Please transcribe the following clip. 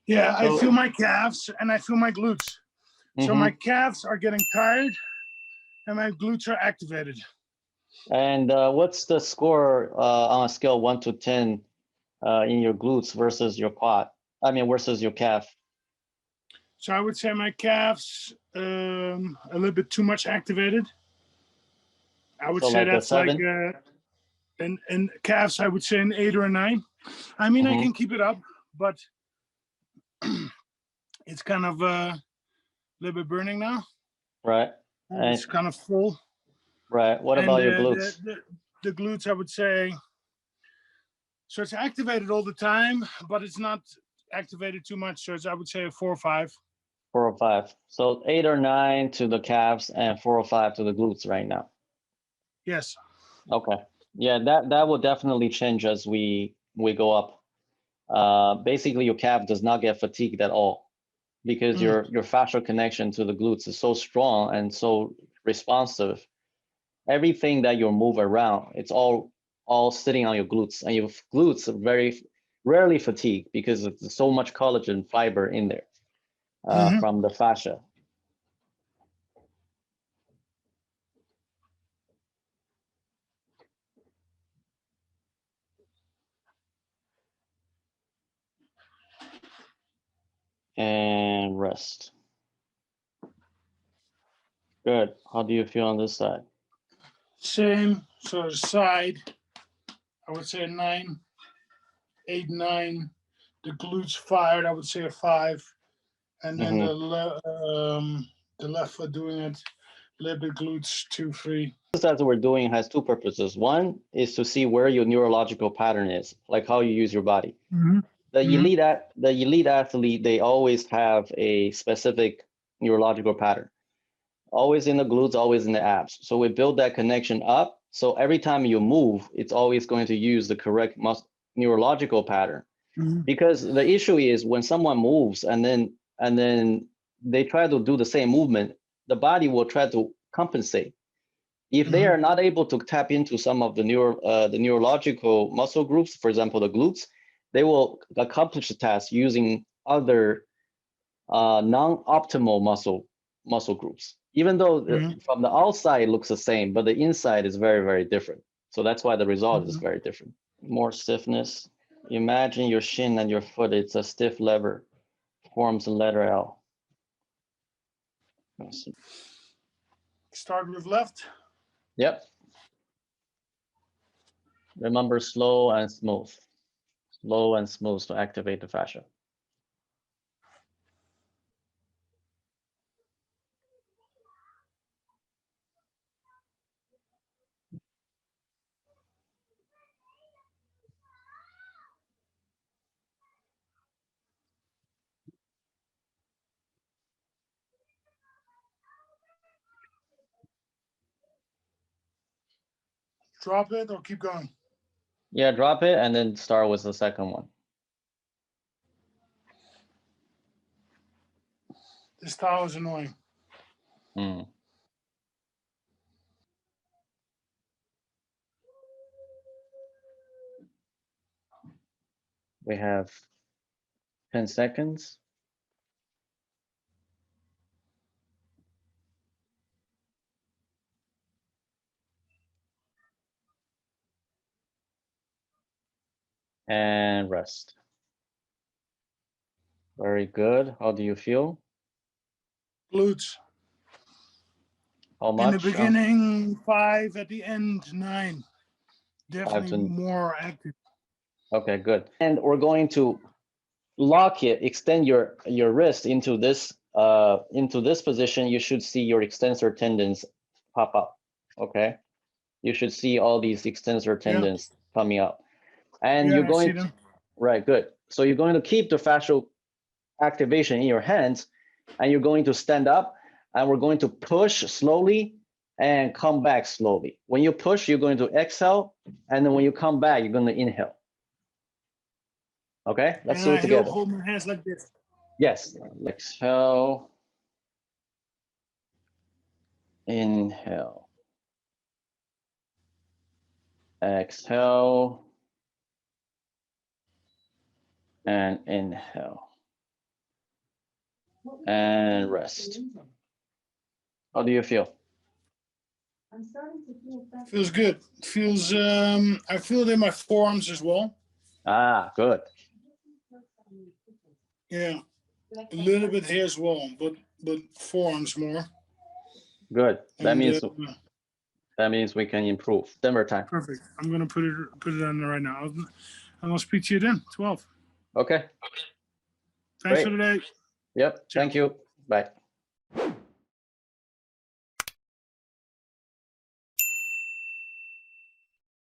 Yeah, I So- feel my calves and I feel my glutes. So my calves are getting tired and my glutes are activated. And what's the score on a scale 1 to 10 in your glutes versus your quad? I mean, versus your calf? So I would say my calves a little bit too much activated. I would So say like a that's like 7? and calves I would say an 8 or a 9. I mean I can keep it up, but it's kind of a little bit burning now. Right. It's kind of full. Right. What about your glutes? The glutes I would say, so it's activated all the time, but it's not activated too much. So I would say a 4 or 5. 4 or 5. So 8 or 9 to the calves and 4 or 5 to the glutes right now. Yes. Okay. Yeah, that will definitely change as we go up. Basically, your calf does not get fatigued at all because your fascial connection to the glutes is so strong and so responsive. Everything that you move around, it's all sitting on your glutes, and your glutes are very rarely fatigued because there's so much collagen fiber in there from the fascia. And rest. Good. How do you feel on this side? Same. So the side, I would say a 9, 8, 9. The glutes fired, I would say a 5. And then the left foot doing it, a little bit glutes, 2, 3. This exercise we're doing has 2 purposes. One is to see where your neurological pattern is, like how you use your body. The elite athlete, they always have a specific neurological pattern. Always in the glutes, always in the abs. So we build that connection up. So every time you move, it's always going to use the correct neurological pattern. Because the issue is when someone moves and then they try to do the same movement, the body will try to compensate. If they are not able to tap into some of the neurological muscle groups, for example, the glutes, they will accomplish the task using other non-optimal muscle groups. Even though from the outside it looks the same, but the inside is very, very different. So that's why the result is very different. More stiffness. Imagine your shin and your foot, it's a stiff lever, forms a letter L. Start with left. Yep. Remember, slow and smooth. Slow and smooth to activate the fascia. Drop it or keep going? Yeah, drop it and then start with the second one. This towel is annoying. We have 10 seconds. And rest. Very good. How do you feel? Glutes. How much? In the beginning, 5. At the end, 9. Definitely more active. Okay, good. And we're going to lock it, extend your wrist into this position. You should see your extensor tendons pop up. Okay, you should see all these extensor tendons coming up, and you're going to, right, good. So you're going to keep the fascial activation in your hands, and you're going to stand up, and we're going to push slowly and come back slowly. When you push, you're going to exhale, and then when you come back, you're going to inhale. Okay, let's do it together. Hold my hands like this. Yes, exhale, inhale, exhale, and inhale. and rest. How do you feel? Feels good. Feels, I feel it in my forearms as well. Ah, good. Yeah, a little bit here as well, but forearms more. Good. That And, means we can improve. Denver time. Perfect. I'm gonna put it on there right now. I'm gonna speak to you then. 12. Okay. Thanks Great. for today. Yep. Ciao. Thank you. Bye.